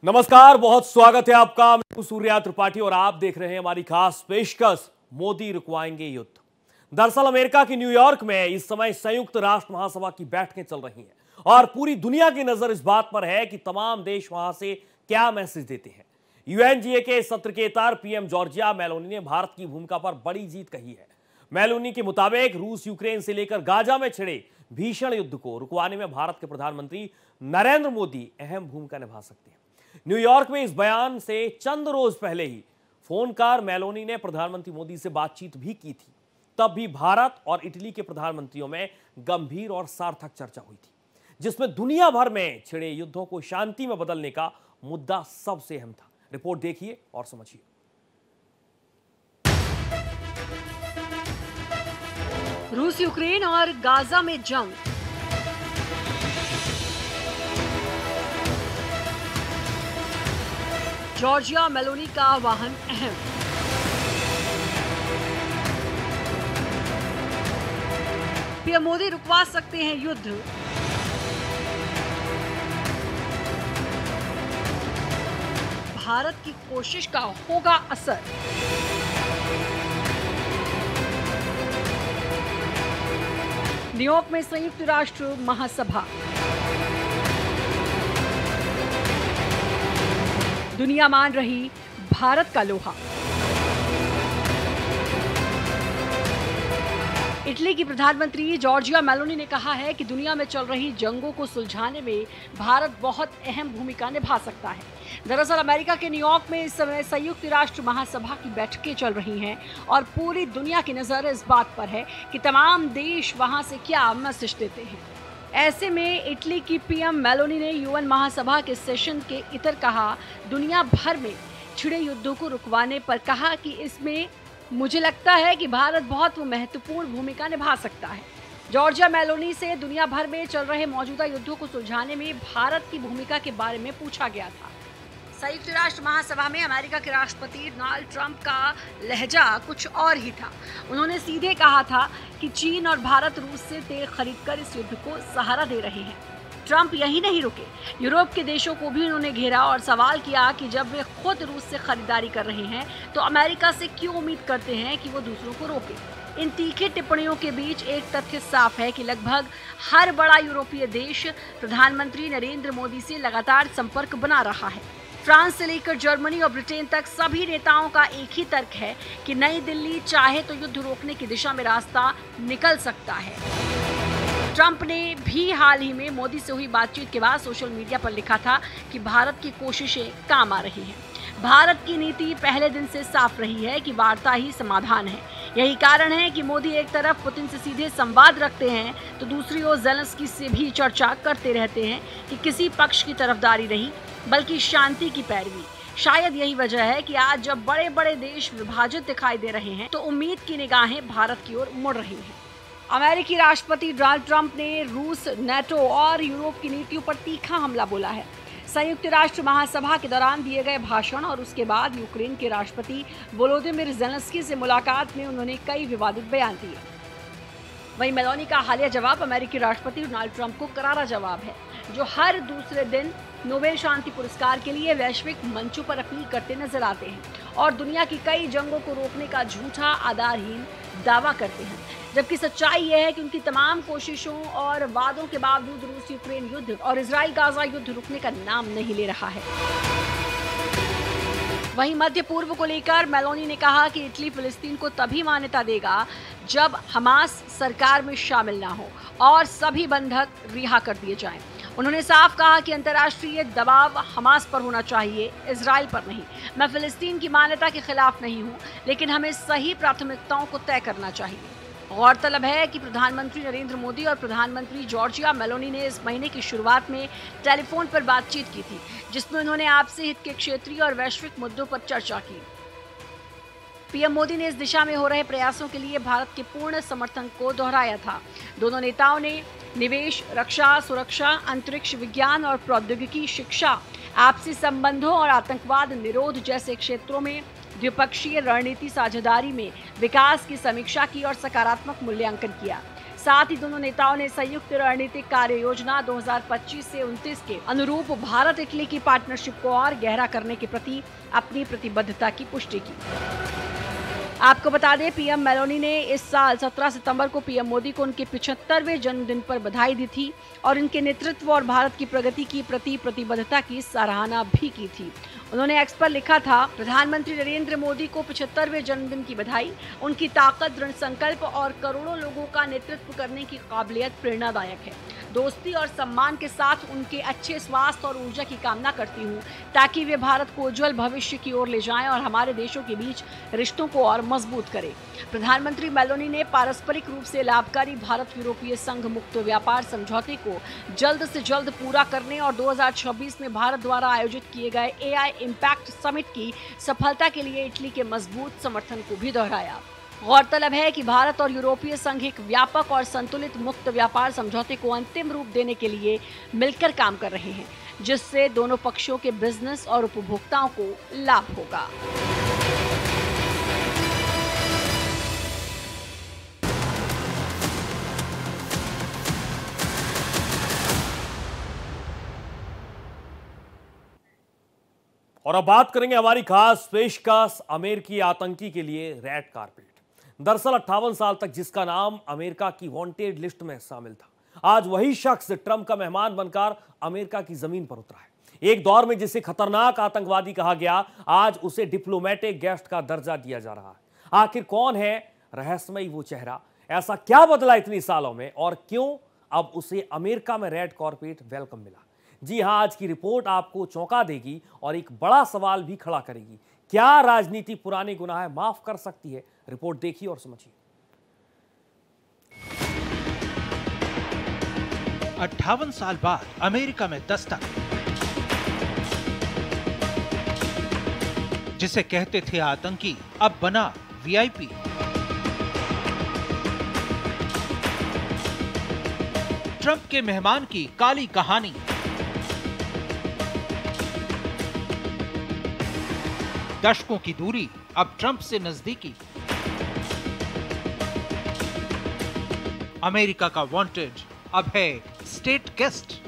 नमस्कार, बहुत स्वागत है आपका। मैं हूं सूर्या त्रिपाठी और आप देख रहे हैं हमारी खास पेशकश मोदी रुकवाएंगे युद्ध। दरअसल अमेरिका की न्यूयॉर्क में इस समय संयुक्त राष्ट्र महासभा की बैठकें चल रही हैं और पूरी दुनिया की नजर इस बात पर है कि तमाम देश वहां से क्या मैसेज देते हैं। यूएनजीए के सत्र के तार पीएम जॉर्जिया मेलोनी ने भारत की भूमिका पर बड़ी जीत कही है। मेलोनी के मुताबिक रूस यूक्रेन से लेकर गाजा में छिड़े भीषण युद्ध को रुकवाने में भारत के प्रधानमंत्री नरेंद्र मोदी अहम भूमिका निभा सकते हैं। न्यूयॉर्क में इस बयान से चंद रोज पहले ही फोनकार मेलोनी ने प्रधानमंत्री मोदी से बातचीत भी की थी। तब भी भारत और इटली के प्रधानमंत्रियों में गंभीर और सार्थक चर्चा हुई थी, जिसमें दुनिया भर में छिड़े युद्धों को शांति में बदलने का मुद्दा सबसे अहम था। रिपोर्ट देखिए और समझिए। रूस यूक्रेन और गाजा में जंग। जॉर्जिया मेलोनी का आह्वान अहम। पीएम मोदी रुकवा सकते हैं युद्ध। भारत की कोशिश का होगा असर। न्यूयॉर्क में संयुक्त राष्ट्र महासभा। दुनिया मान रही भारत का लोहा। इटली की प्रधानमंत्री जॉर्जिया मेलोनी ने कहा है कि दुनिया में चल रही जंगों को सुलझाने में भारत बहुत अहम भूमिका निभा सकता है। दरअसल अमेरिका के न्यूयॉर्क में इस समय संयुक्त राष्ट्र महासभा की बैठकें चल रही हैं और पूरी दुनिया की नजर इस बात पर है कि तमाम देश वहां से क्या मैसेज देते हैं। ऐसे में इटली की पीएम मेलोनी ने यूएन महासभा के सेशन के इतर कहा, दुनिया भर में छिड़े युद्धों को रुकवाने पर कहा कि इसमें मुझे लगता है कि भारत बहुत महत्वपूर्ण भूमिका निभा सकता है। जॉर्जिया मेलोनी से दुनिया भर में चल रहे मौजूदा युद्धों को सुलझाने में भारत की भूमिका के बारे में पूछा गया था। संयुक्त राष्ट्र महासभा में अमेरिका के राष्ट्रपति डोनाल्ड ट्रंप का लहजा कुछ और ही था। उन्होंने सीधे कहा था कि चीन और भारत रूस से तेल खरीदकर इस युद्ध को सहारा दे रहे हैं। ट्रंप यही नहीं रुके, यूरोप के देशों को भी उन्होंने घेरा और सवाल किया कि जब वे खुद रूस से खरीदारी कर रहे हैं तो अमेरिका से क्यों उम्मीद करते हैं कि वो दूसरों को रोके। इन तीखे टिप्पणियों के बीच एक तथ्य साफ है कि लगभग हर बड़ा यूरोपीय देश प्रधानमंत्री नरेंद्र मोदी से लगातार संपर्क बना रहा है। फ्रांस से लेकर जर्मनी और ब्रिटेन तक सभी नेताओं का एक ही तर्क है कि नई दिल्ली चाहे तो युद्ध रोकने की दिशा में रास्ता निकल सकता है। ट्रंप ने भी हाल ही में मोदी से हुई बातचीत के बाद सोशल मीडिया पर लिखा था कि भारत की कोशिशें काम आ रही हैं। भारत की नीति पहले दिन से साफ रही है कि वार्ता ही समाधान है। यही कारण है कि मोदी एक तरफ पुतिन से सीधे संवाद रखते हैं तो दूसरी ओर ज़ेलेंस्की से भी चर्चा करते रहते हैं कि किसी पक्ष की तरफदारी नहीं बल्कि शांति की पैरवी। शायद यही वजह है कि आज जब बड़े बड़े देश विभाजित दिखाई दे रहे हैं तो उम्मीद की निगाहें भारत की ओर मुड़ रही हैं। अमेरिकी राष्ट्रपति डोनाल्ड ट्रंप ने रूस, नेटो और यूरोप की नीतियों पर तीखा हमला बोला है। संयुक्त राष्ट्र महासभा के दौरान दिए गए भाषण और उसके बाद यूक्रेन के राष्ट्रपति वोलोदिमीर ज़ेलेंस्की से मुलाकात में उन्होंने कई विवादित बयान दिए। वहीं मेलोनी का हालिया जवाब अमेरिकी राष्ट्रपति डोनाल्ड ट्रंप को करारा जवाब है, जो हर दूसरे दिन नोबेल शांति पुरस्कार के लिए वैश्विक मंचों पर अपील करते नजर आते हैं और दुनिया की कई जंगों को रोकने का झूठा आधारहीन दावा करते हैं। जबकि सच्चाई यह है कि उनकी तमाम कोशिशों और वादों के बावजूद रूस यूक्रेन युद्ध और इजराइल गाजा युद्ध रुकने का नाम नहीं ले रहा है। वहीं मध्य पूर्व को लेकर मेलोनी ने कहा कि इटली फिलिस्तीन को तभी मान्यता देगा जब हमास सरकार में शामिल ना हो और सभी बंधक रिहा कर दिए जाएं। उन्होंने साफ कहा कि अंतर्राष्ट्रीय दबाव हमास पर होना चाहिए, इजराइल पर नहीं। मैं फिलिस्तीन की मान्यता के खिलाफ नहीं हूं, लेकिन हमें सही प्राथमिकताओं को तय करना चाहिए। गौरतलब है कि प्रधानमंत्री नरेंद्र मोदी और प्रधानमंत्री जॉर्जिया मेलोनी ने इस महीने की शुरुआत में टेलीफोन पर बातचीत की थी, जिसमें उन्होंने आपसी हित के क्षेत्रीय और वैश्विक मुद्दों पर चर्चा की। पीएम मोदी ने इस दिशा में हो रहे प्रयासों के लिए भारत के पूर्ण समर्थन को दोहराया था। दोनों नेताओं ने निवेश, रक्षा, सुरक्षा, अंतरिक्ष विज्ञान और प्रौद्योगिकी, शिक्षा, आपसी संबंधों और आतंकवाद निरोध जैसे क्षेत्रों में द्विपक्षीय रणनीति साझेदारी में विकास की समीक्षा की और सकारात्मक मूल्यांकन किया। साथ ही दोनों नेताओं ने संयुक्त रणनीतिक कार्य योजना 2025 से 29 के अनुरूप भारत इटली की पार्टनरशिप को और गहरा करने के प्रति अपनी प्रतिबद्धता की पुष्टि की। आपको बता दें, पीएम मेलोनी ने इस साल 17 सितंबर को पीएम मोदी को उनके 75वें जन्मदिन पर बधाई दी थी और उनके नेतृत्व और भारत की प्रगति की प्रति प्रतिबद्धता की सराहना भी की थी। उन्होंने एक्स पर लिखा था, प्रधानमंत्री नरेंद्र मोदी को 75वें जन्मदिन की बधाई। उनकी ताकत, दृढ़ संकल्प और करोड़ों लोगों का नेतृत्व करने की काबिलियत प्रेरणादायक है। दोस्ती और सम्मान के साथ उनके अच्छे स्वास्थ्य और ऊर्जा की कामना करती हूँ, ताकि वे भारत को उज्जवल भविष्य की ओर ले जाएं और हमारे देशों के बीच रिश्तों को और मजबूत करें। प्रधानमंत्री मेलोनी ने पारस्परिक रूप से लाभकारी भारत यूरोपीय संघ मुक्त व्यापार समझौते को जल्द से जल्द पूरा करने और 2026 में भारत द्वारा आयोजित किए गए AI इम्पैक्ट समिट की सफलता के लिए इटली के मजबूत समर्थन को भी दोहराया। गौरतलब है कि भारत और यूरोपीय संघ एक व्यापक और संतुलित मुक्त व्यापार समझौते को अंतिम रूप देने के लिए मिलकर काम कर रहे हैं, जिससे दोनों पक्षों के बिजनेस और उपभोक्ताओं को लाभ होगा। और अब बात करेंगे हमारी खास पेशकश अमेरिकी आतंकी के लिए रेड कारपेट। दरअसल 58 साल तक जिसका नाम अमेरिका की वांटेड लिस्ट में शामिल था, आज वही शख्स ट्रंप का मेहमान बनकर अमेरिका की जमीन पर उतरा है। एक दौर में जिसे खतरनाक आतंकवादी कहा गया, आज उसे डिप्लोमेटिक गेस्ट का दर्जा दिया जा रहा है। आखिर कौन है रहस्यमयी वो चेहरा? ऐसा क्या बदला इतनी सालों में और क्यों अब उसे अमेरिका में रेड कारपेट वेलकम मिला? जी हां, आज की रिपोर्ट आपको चौंका देगी और एक बड़ा सवाल भी खड़ा करेगी। क्या राजनीति पुराने गुनाह माफ कर सकती है? रिपोर्ट देखिए और समझिए। 58 साल बाद अमेरिका में दस्तक। जिसे कहते थे आतंकी, अब बना VIP। ट्रंप के मेहमान की काली कहानी। दशकों की दूरी, अब ट्रंप से नजदीकी। अमेरिका का वांटेड अब है स्टेट गेस्ट।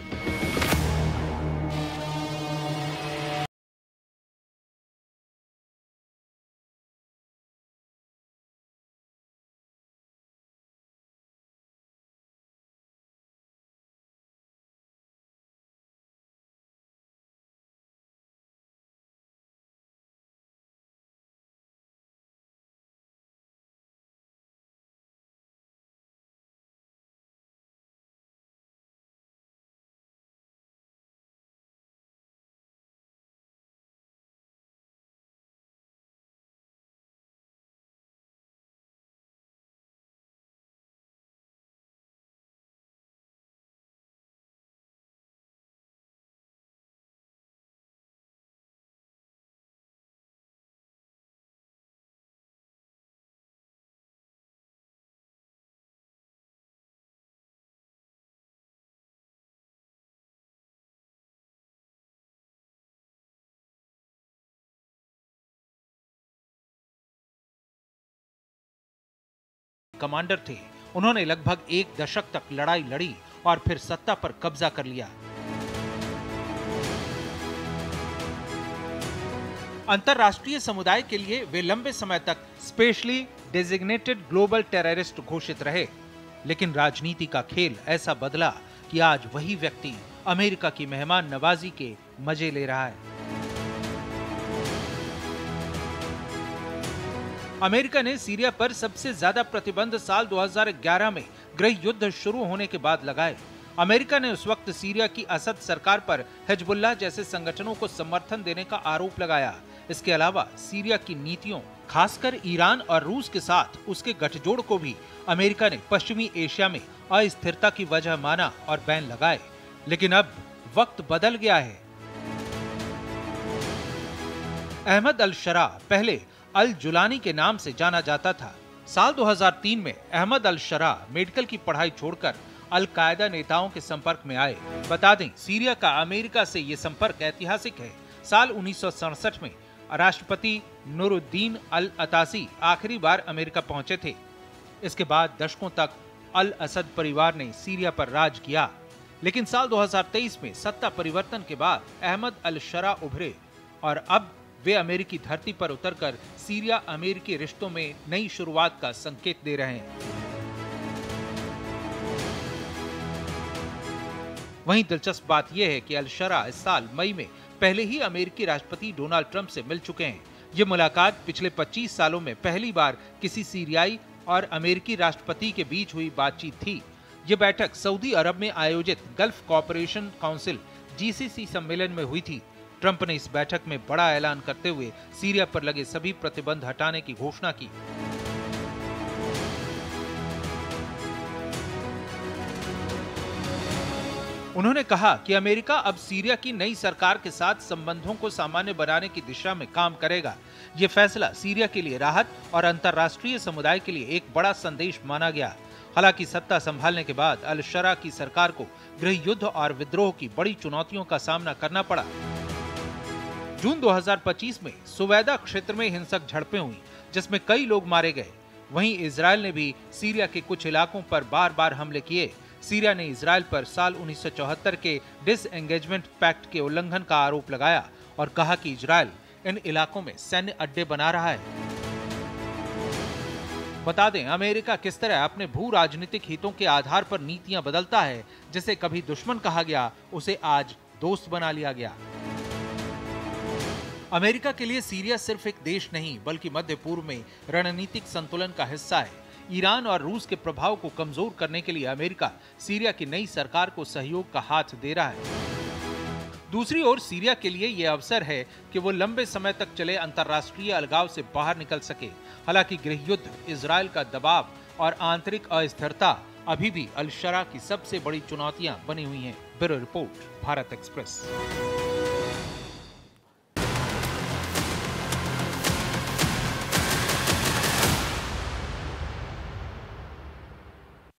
कमांडर थे। उन्होंने लगभग एक दशक तक लड़ाई लड़ी और फिर सत्ता पर कब्जा कर लिया। अंतरराष्ट्रीय समुदाय के लिए वे लंबे समय तक स्पेशली डेजिग्नेटेड ग्लोबल टेररिस्ट घोषित रहे। लेकिन राजनीति का खेल ऐसा बदला कि आज वही व्यक्ति अमेरिका की मेहमान नवाजी के मजे ले रहा है। अमेरिका ने सीरिया पर सबसे ज्यादा प्रतिबंध साल 2011 में गृह युद्ध शुरू होने के बाद लगाए। अमेरिका ने उस वक्त सीरिया की असद सरकार पर हिजबुल्लाह जैसे संगठनों को समर्थन देने का आरोप लगाया। इसके अलावा सीरिया की नीतियों, खासकर ईरान और रूस के साथ उसके गठजोड़ को भी अमेरिका ने पश्चिमी एशिया में अस्थिरता की वजह माना और बैन लगाए। लेकिन अब वक्त बदल गया है। अहमद अल शरा पहले अल जुलानी के नाम से जाना जाता था। साल 2003 में अहमद अल शरा मेडिकल की पढ़ाई छोड़कर अल कायदा नेताओं के संपर्क में आए। बता दें, सीरिया का अमेरिका से ये संपर्क ऐतिहासिक है। साल 1967 में राष्ट्रपति नूरुद्दीन अल अतासी आखिरी बार अमेरिका पहुंचे थे। इसके बाद दशकों तक अल असद परिवार ने सीरिया पर राज किया। लेकिन साल 2023 में सत्ता परिवर्तन के बाद अहमद अल शरा उभरे और अब वे अमेरिकी धरती पर उतरकर सीरिया अमेरिकी रिश्तों में नई शुरुआत का संकेत दे रहे हैं। वहीं दिलचस्प बात यह है कि अल शरा इस साल मई में पहले ही अमेरिकी राष्ट्रपति डोनाल्ड ट्रंप से मिल चुके हैं। ये मुलाकात पिछले 25 सालों में पहली बार किसी सीरियाई और अमेरिकी राष्ट्रपति के बीच हुई बातचीत थी। ये बैठक सऊदी अरब में आयोजित गल्फ कोऑपरेशन काउंसिल (GCC) सम्मेलन में हुई थी। ट्रंप ने इस बैठक में बड़ा ऐलान करते हुए सीरिया पर लगे सभी प्रतिबंध हटाने की घोषणा की। उन्होंने कहा कि अमेरिका अब सीरिया की नई सरकार के साथ संबंधों को सामान्य बनाने की दिशा में काम करेगा। ये फैसला सीरिया के लिए राहत और अंतर्राष्ट्रीय समुदाय के लिए एक बड़ा संदेश माना गया। हालांकि सत्ता संभालने के बाद अल शरा की सरकार को गृह युद्ध और विद्रोह की बड़ी चुनौतियों का सामना करना पड़ा। जून 2025 में सुवैदा क्षेत्र में हिंसक झड़पें हुई, जिसमें कई लोग मारे गए। वहीं इजरायल ने भी सीरिया के कुछ इलाकों पर बार-बार हमले किए। सीरिया ने इजरायल पर साल 1974 के डिसएंगेजमेंट पैक्ट के उल्लंघन का आरोप लगाया और कहा कि इजरायल इन इलाकों में सैन्य अड्डे बना रहा है। बता दें, अमेरिका किस तरह अपने भू राजनीतिक हितों के आधार पर नीतियां बदलता है। जिसे कभी दुश्मन कहा गया, उसे आज दोस्त बना लिया गया। अमेरिका के लिए सीरिया सिर्फ एक देश नहीं, बल्कि मध्य पूर्व में रणनीतिक संतुलन का हिस्सा है। ईरान और रूस के प्रभाव को कमजोर करने के लिए अमेरिका सीरिया की नई सरकार को सहयोग का हाथ दे रहा है। दूसरी ओर सीरिया के लिए यह अवसर है कि वो लंबे समय तक चले अंतर्राष्ट्रीय अलगाव से बाहर निकल सके। हालांकि गृह युद्ध, इजरायल का दबाव और आंतरिक अस्थिरता अभी भी अल शरा की सबसे बड़ी चुनौतियां बनी हुई हैं। Bureau report, Bharat express.